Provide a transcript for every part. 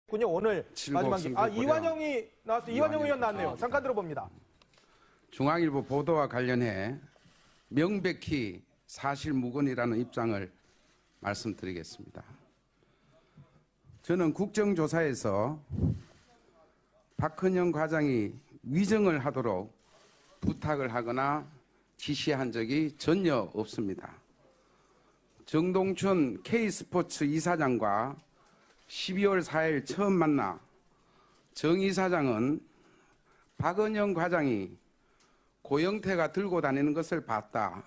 군요. 오늘 마지막 이완영이 나왔어요. 이완영 의원 나왔네요. 잠깐 들어봅니다. 중앙일보 보도와 관련해 명백히 사실무근이라는 입장을 말씀드리겠습니다. 저는 국정조사에서 박헌영 과장이 위정을 하도록 부탁을 하거나 지시한 적이 전혀 없습니다. 정동춘 K스포츠 이사장과 12월 4일 처음 만나 정 이사장은 박헌영 과장이 고영태가 들고 다니는 것을 봤다.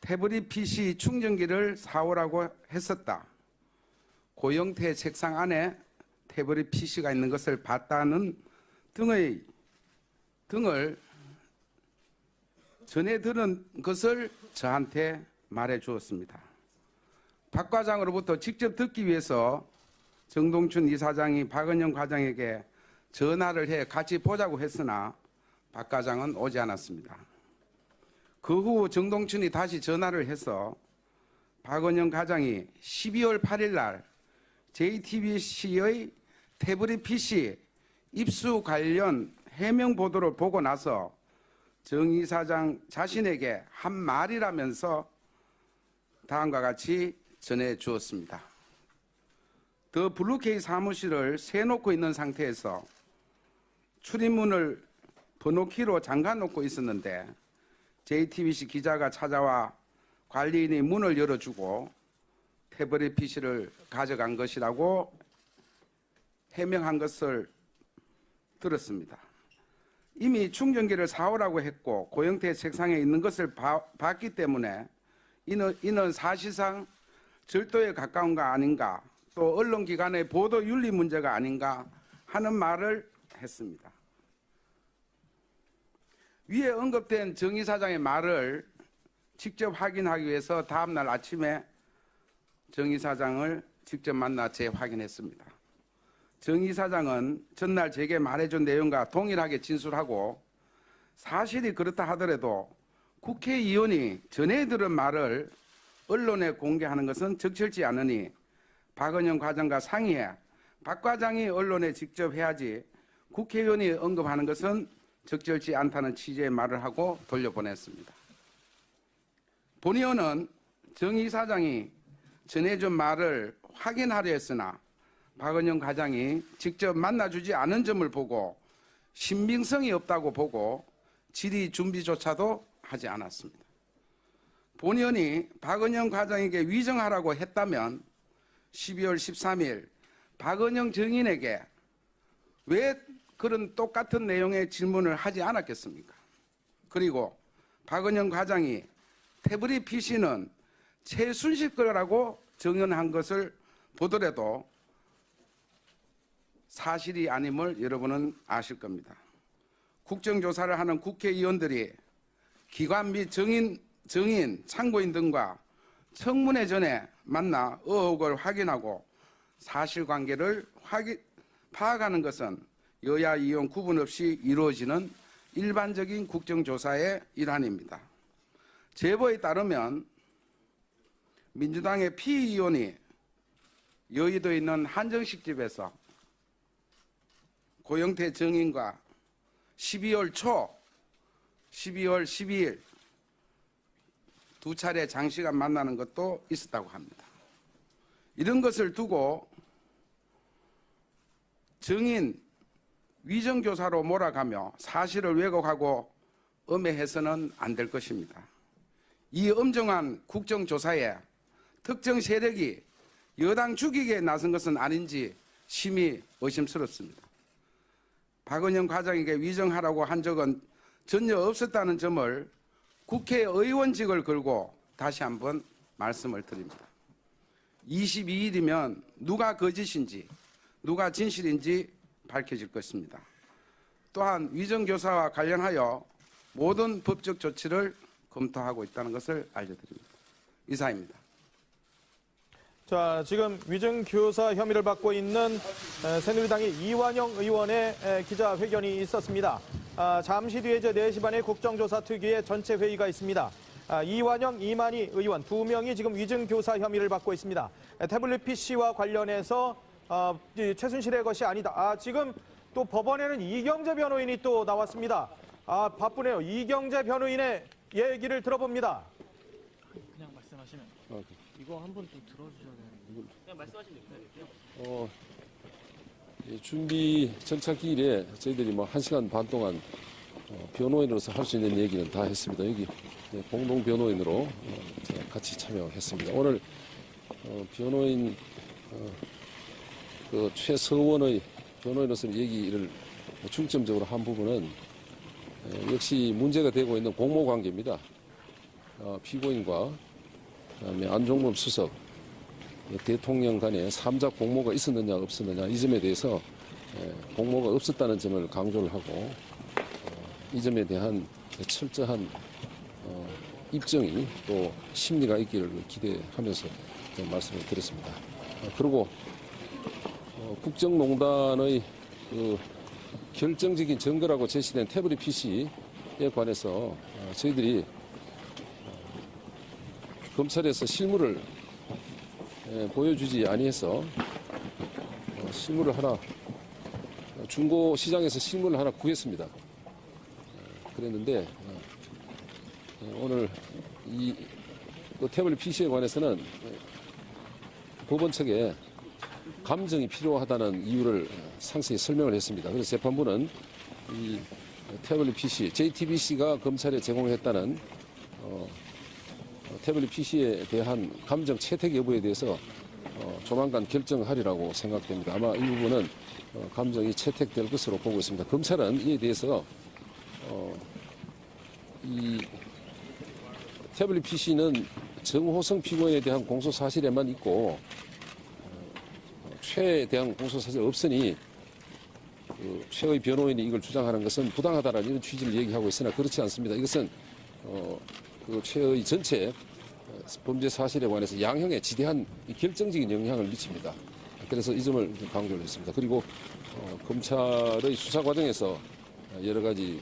태블릿 PC 충전기를 사오라고 했었다. 고영태 책상 안에 태블릿 PC가 있는 것을 봤다는 등을 전해 들은 것을 저한테 말해 주었습니다. 박 과장으로부터 직접 듣기 위해서 정동춘 이사장이 박헌영 과장에게 전화를 해 같이 보자고 했으나 박 과장은 오지 않았습니다. 그 후 정동춘이 다시 전화를 해서 박헌영 과장이 12월 8일 날 JTBC의 태블릿 PC 입수 관련 해명 보도를 보고 나서 정 이사장 자신에게 한 말이라면서 다음과 같이 전해 주었습니다. 더 블루케이 사무실을 세놓고 있는 상태에서 출입문을 번호키로 잠가 놓고 있었는데 JTBC 기자가 찾아와 관리인이 문을 열어주고 태블릿 PC를 가져간 것이라고 해명한 것을 들었습니다. 이미 충전기를 사오라고 했고 고영태 책상에 있는 것을 봤기 때문에 이는 사실상 절도에 가까운 거 아닌가, 또 언론기관의 보도 윤리 문제가 아닌가 하는 말을 했습니다. 위에 언급된 정 이사장의 말을 직접 확인하기 위해서 다음날 아침에 정 이사장을 직접 만나 재확인했습니다. 정 이사장은 전날 제게 말해준 내용과 동일하게 진술하고 사실이 그렇다 하더라도 국회의원이 전해 들은 말을 언론에 공개하는 것은 적절치 않으니 박헌영 과장과 상의해 박 과장이 언론에 직접 해야지 국회의원이 언급하는 것은 적절치 않다는 취지의 말을 하고 돌려보냈습니다. 본 의원은 정 이사장이 전해준 말을 확인하려 했으나 박헌영 과장이 직접 만나주지 않은 점을 보고 신빙성이 없다고 보고 질의 준비조차도 하지 않았습니다. 본 의원이 박헌영 과장에게 위정하라고 했다면 12월 13일 박헌영 정인에게 왜 그런 똑같은 내용의 질문을 하지 않았겠습니까? 그리고 박헌영 과장이 태블릿 PC는 최순실 거라고 정언한 것을 보더라도 사실이 아님을 여러분은 아실 겁니다. 국정조사를 하는 국회의원들이 기관 및 정인, 참고인 등과 청문회 전에 만나 의혹을 확인하고 사실관계를 파악하는 것은 여야 의원 구분 없이 이루어지는 일반적인 국정조사의 일환입니다. 제보에 따르면 민주당의 피의원이 여의도에 있는 한정식 집에서 고영태 정인과 12월 12일 두 차례 장시간 만나는 것도 있었다고 합니다. 이런 것을 두고 정인 위정교사로 몰아가며 사실을 왜곡하고 음해해서는 안 될 것입니다. 이 엄정한 국정조사에 특정 세력이 여당 죽이기에 나선 것은 아닌지 심히 의심스럽습니다. 박헌영 과장에게 위정하라고 한 적은 전혀 없었다는 점을 국회의원직을 걸고 다시 한번 말씀을 드립니다. 22일이면 누가 거짓인지 누가 진실인지 밝혀질 것입니다. 또한 위정교사와 관련하여 모든 법적 조치를 검토하고 있다는 것을 알려드립니다. 이상입니다. 자, 지금 위정교사 혐의를 받고 있는 새누리당의 이완영 의원의 기자회견이 있었습니다. 잠시 뒤에 4시 반에 국정조사 특위의 전체 회의가 있습니다. 이완영, 이만희 의원 두 명이 지금 위증교사 혐의를 받고 있습니다. 태블릿 PC와 관련해서 이 최순실의 것이 아니다. 지금 또 법원에는 이경재 변호인이 또 나왔습니다. 바쁘네요. 이경재 변호인의 얘기를 들어봅니다. 그냥 말씀하시면 이거 한번 좀 들어주셔야 되는데 그냥 말씀하시면 돼요. 준비 절차 기일에 저희들이 뭐 1시간 반 동안 변호인으로서 할 수 있는 얘기는 다 했습니다. 여기 공동 변호인으로 제가 같이 참여했습니다. 오늘 변호인 그 최서원의 변호인으로서 얘기를 중점적으로 한 부분은 역시 문제가 되고 있는 공모 관계입니다. 피고인과 그다음에 안종범 수석 대통령 간에 3자 공모가 있었느냐 없었느냐 이 점에 대해서 공모가 없었다는 점을 강조를 하고 이 점에 대한 철저한 입증이 또 심리가 있기를 기대하면서 말씀을 드렸습니다. 그리고 국정농단의 그 결정적인 증거라고 제시된 태블릿 PC에 관해서 저희들이 검찰에서 실물을 보여주지 아니해서 실물을 하나 중고 시장에서 실물을 하나 구했습니다. 그랬는데 오늘 이 태블릿 PC에 관해서는 법원 측에 감정이 필요하다는 이유를 상세히 설명을 했습니다. 그래서 재판부는 이 태블릿 PC, JTBC가 검찰에 제공했다는 태블릿 PC에 대한 감정 채택 여부에 대해서 조만간 결정하리라고 생각됩니다. 아마 이 부분은 감정이 채택될 것으로 보고 있습니다. 검찰은 이에 대해서 이 태블릿 PC는 정호성 피고인에 대한 공소 사실에만 있고 최에 대한 공소 사실 없으니 최의 변호인이 이걸 주장하는 것은 부당하다라는 이런 취지를 얘기하고 있으나 그렇지 않습니다. 이것은 그 최의 전체 범죄 사실에 관해서 양형에 지대한 결정적인 영향을 미칩니다. 그래서 이 점을 강조를 했습니다. 그리고 검찰의 수사 과정에서 여러 가지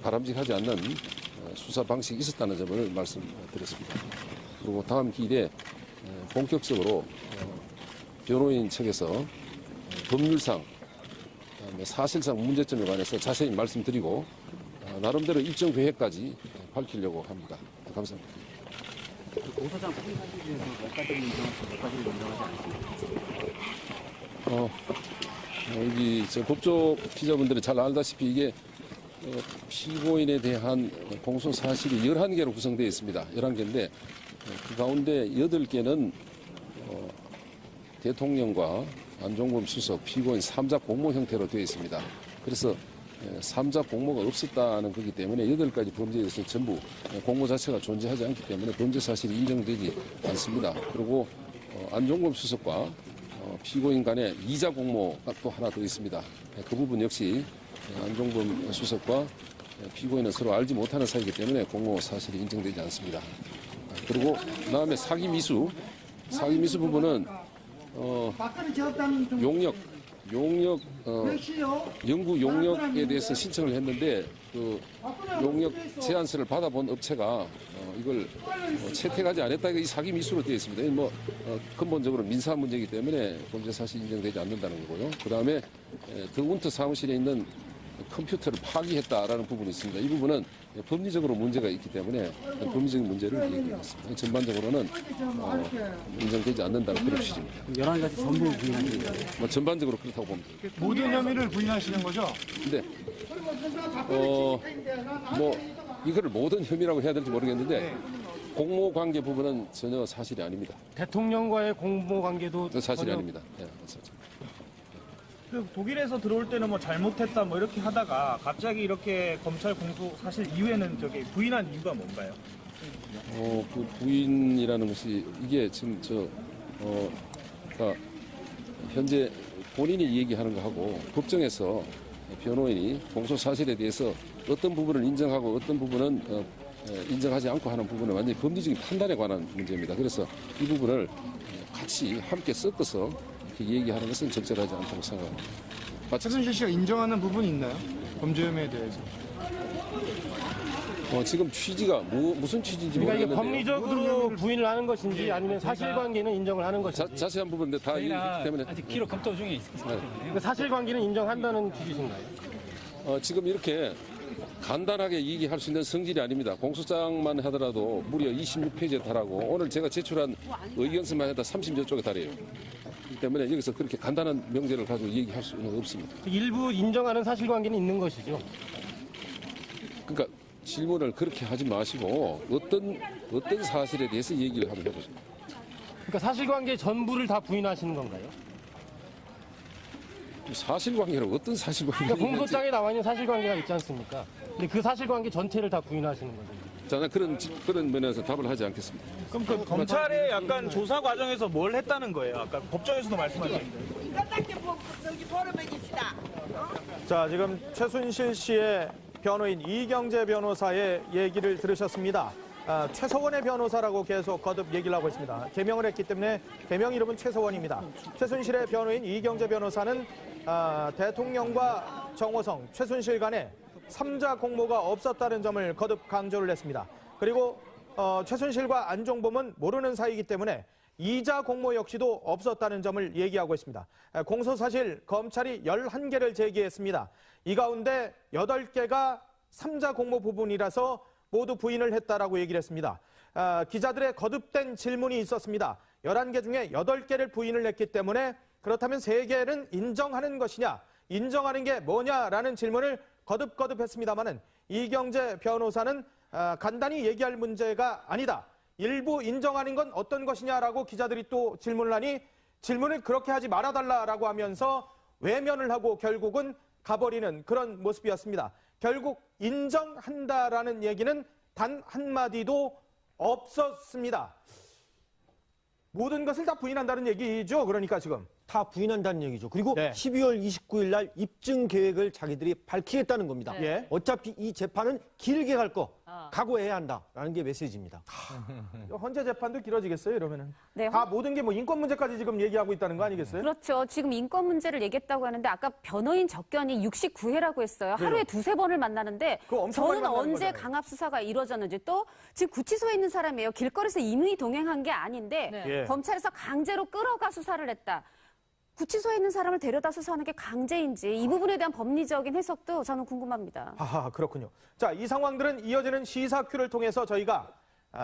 바람직하지 않는 수사 방식이 있었다는 점을 말씀드렸습니다. 그리고 다음 기일에 본격적으로 변호인 측에서 법률상 사실상 문제점에 관해서 자세히 말씀드리고 나름대로 일정 계획까지 밝히려고 합니다. 감사합니다. 공소장 확인 사실 중에서 몇 가지를 인정하시고 몇 가지를 인정하지 않으십니까? 여기 법조 기자분들이 잘 알다시피 이게 피고인에 대한 공소 사실이 11개로 구성되어 있습니다. 11개인데 그 가운데 8개는 대통령과 안종범 수석, 피고인 3자 공모 형태로 되어 있습니다. 그래서 3자 공모가 없었다는 거기 때문에 8가지 범죄에 대해서 전부 공모 자체가 존재하지 않기 때문에 범죄 사실이 인정되지 않습니다. 그리고 안종범 수석과 피고인 간에 2자 공모가 또 하나 더 있습니다. 그 부분 역시 안종범 수석과 피고인은 서로 알지 못하는 사이이기 때문에 공모 사실이 인정되지 않습니다. 그리고 그다음에 사기 미수 부분은 연구 용역에 대해서 신청을 했는데 그 용역 제안서를 받아본 업체가 이걸 채택하지 않았다. 이 사기 미수로 되어 있습니다. 근본적으로 민사 문제이기 때문에 범죄 사실 인정되지 않는다는 거고요. 그 다음에 더운터 사무실에 있는 컴퓨터를 파기했다라는 부분이 있습니다. 이 부분은 법리적으로 문제가 있기 때문에 법리적인 문제를 얘기했습니다. 전반적으로는 인정되지 않는다는 그런 취지입니다. 11가지 전부 부인하시는 거예요? 전반적으로 그렇다고 봅니다. 모든 혐의를 부인하시는 거죠? 근데 이거를 모든 혐의라고 해야 될지 모르겠는데 공모 관계 부분은 전혀 사실이 아닙니다. 대통령과의 공모 관계도 사실이 아닙니다. 네, 사실. 그 독일에서 들어올 때는 뭐 잘못했다 뭐 이렇게 하다가 갑자기 이렇게 검찰 공소 사실 이후에는 저기 부인한 이유가 뭔가요? 그 부인이라는 것이 이게 지금 그러니까 현재 본인이 얘기하는 거하고 법정에서 변호인이 공소 사실에 대해서 어떤 부분을 인정하고 어떤 부분은 인정하지 않고 하는 부분은 완전히 법리적인 판단에 관한 문제입니다. 그래서 이 부분을 같이 함께 섞어서 이렇게 얘기하는 것은 적절하지 않다고 생각합니다. 최순실 씨가 인정하는 부분이 있나요? 범죄 혐의에 대해서. 지금 취지가 무슨 취지인지 그러니까 이게 모르겠는데요. 법리적으로 부인을 하는 것인지 아니면 사실관계는 인정을 하는 것인지. 자세한 부분인데 다 있기 때문에 아직 기록 검토 중에 있기 때문에요. 그 사실관계는 인정한다는 취지신가요? 지금 이렇게 간단하게 얘기할 수 있는 성질이 아닙니다. 공소장만 하더라도 무려 26페이지에 달하고 오늘 제가 제출한 의견서만 해도 30여 쪽에 달해요. 그렇기 때문에 여기서 그렇게 간단한 명제를 가지고 얘기할 수는 없습니다. 일부 인정하는 사실관계는 있는 것이죠. 그러니까 질문을 그렇게 하지 마시고 어떤 사실에 대해서 얘기를 한번 해보세요. 그러니까 사실관계 전부를 다 부인하시는 건가요? 사실관계는 어떤 사실관계가 그러니까 공소장에 나와 있는 사실관계가 있지 않습니까? 근데 그 사실관계 전체를 다 부인하시는 거죠. 저는 그런 면에서 답을 하지 않겠습니다. 그럼 그 검찰의 약간 조사 과정에서 뭘 했다는 거예요? 아까 법정에서도 말씀하셨는데. 이것밖에 저기 벌어먹이시다. 자, 지금 최순실 씨의 변호인 이경재 변호사의 얘기를 들으셨습니다. 최서원의 변호사라고 계속 거듭 얘기를 하고 있습니다. 개명을 했기 때문에 개명 이름은 최서원입니다. 최순실의 변호인 이경재 변호사는 대통령과 정호성, 최순실 간에 3자 공모가 없었다는 점을 거듭 강조를 했습니다. 그리고 최순실과 안종범은 모르는 사이이기 때문에 2자 공모 역시도 없었다는 점을 얘기하고 있습니다. 공소사실 검찰이 11개를 제기했습니다. 이 가운데 8개가 3자 공모 부분이라서 모두 부인을 했다라고 얘기를 했습니다. 기자들의 거듭된 질문이 있었습니다. 11개 중에 8개를 부인을 했기 때문에 그렇다면 3개는 인정하는 것이냐, 인정하는 게 뭐냐라는 질문을 거듭 했습니다마는 이경재 변호사는 간단히 얘기할 문제가 아니다. 일부 인정하는 건 어떤 것이냐라고 기자들이 또 질문을 하니 질문을 그렇게 하지 말아달라라고 하면서 외면을 하고 결국은 가버리는 그런 모습이었습니다. 결국 인정한다라는 얘기는 단 한마디도 없었습니다. 모든 것을 다 부인한다는 얘기죠. 그러니까 지금. 다 부인한다는 얘기죠. 그리고 네. 12월 29일 날 입증 계획을 자기들이 밝히겠다는 겁니다. 예. 어차피 이 재판은 길게 갈 거 각오해야 한다라는 게 메시지입니다. 헌재 재판도 길어지겠어요, 이러면은. 네, 다 모든 게 뭐 인권 문제까지 지금 얘기하고 있다는 거 아니겠어요? 그렇죠. 지금 인권 문제를 얘기했다고 하는데 아까 변호인 접견이 69회라고 했어요. 하루에 두세 번을 만나는데 그거 엄청 많이 저는 만나는 언제 거잖아요. 강압 수사가 이루어졌는지 또 지금 구치소에 있는 사람이에요. 길거리에서 임의 동행한 게 아닌데 예. 검찰에서 강제로 끌어가 수사를 했다. 구치소에 있는 사람을 데려다 수사하는 게 강제인지 이 부분에 대한 법리적인 해석도 저는 궁금합니다. 하하, 그렇군요. 자, 이 상황들은 이어지는 시사큐를 통해서 저희가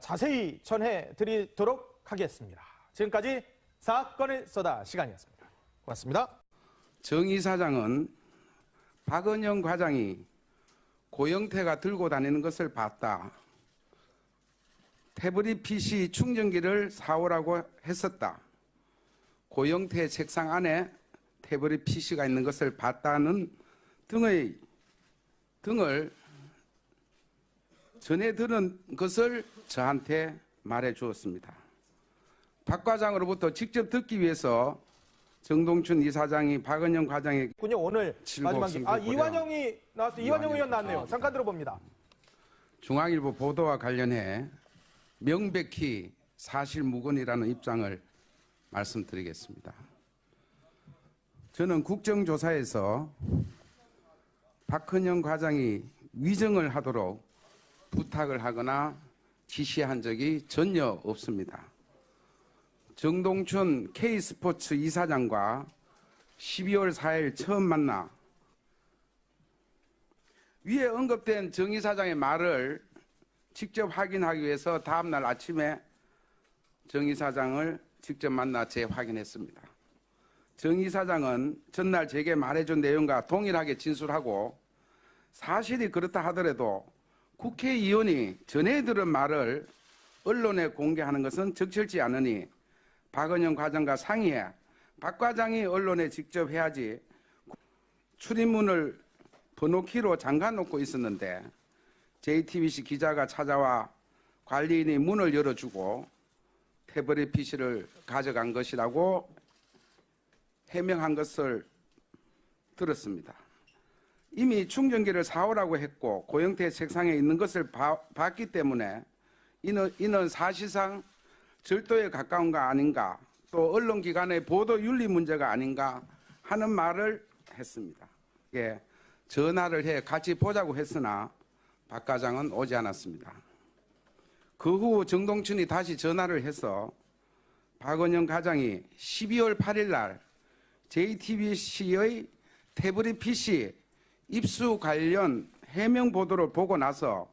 자세히 전해드리도록 하겠습니다. 지금까지 사건을 쏘다 시간이었습니다. 고맙습니다. 정 이사장은 박은영 과장이 고영태가 들고 다니는 것을 봤다. 태블릿 PC 충전기를 사오라고 했었다. 고영태 책상 안에 태블릿 PC가 있는 것을 봤다는 등을 전해 들은 것을 저한테 말해 주었습니다. 박 과장으로부터 직접 듣기 위해서 정동춘 이사장이 박은영 과장에게 군요 오늘 마지막 승부 이완영이 나왔어요. 이완영 의원 나왔네요. 잠깐 들어봅니다. 중앙일보 보도와 관련해 명백히 사실무근이라는 입장을 말씀드리겠습니다. 저는 국정조사에서 박헌영 과장이 위정을 하도록 부탁을 하거나 지시한 적이 전혀 없습니다. 정동춘 K스포츠 이사장과 12월 4일 처음 만나 위에 언급된 정 이사장의 말을 직접 확인하기 위해서 다음날 아침에 정 이사장을 직접 만나 재확인했습니다. 정 이사장은 전날 제게 말해준 내용과 동일하게 진술하고 사실이 그렇다 하더라도 국회의원이 전해 들은 말을 언론에 공개하는 것은 적절치 않으니 박은영 과장과 상의해 박 과장이 언론에 직접 해야지 출입문을 번호키로 잠가놓고 있었는데 JTBC 기자가 찾아와 관리인이 문을 열어주고 태블릿 PC를 가져간 것이라고 해명한 것을 들었습니다. 이미 충전기를 사오라고 했고 고영태 책상에 있는 것을 봤기 때문에 이는 사실상 절도에 가까운 거 아닌가, 또 언론기관의 보도윤리 문제가 아닌가 하는 말을 했습니다. 예, 전화를 해 같이 보자고 했으나 박 과장은 오지 않았습니다. 그 후 정동춘이 다시 전화를 해서 박은영 과장이 12월 8일 날 JTBC의 태블릿 PC 입수 관련 해명 보도를 보고 나서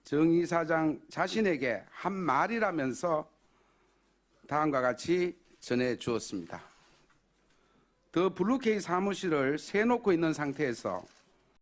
정 이사장 자신에게 한 말이라면서 다음과 같이 전해 주었습니다. 더 블루케이 사무실을 세놓고 있는 상태에서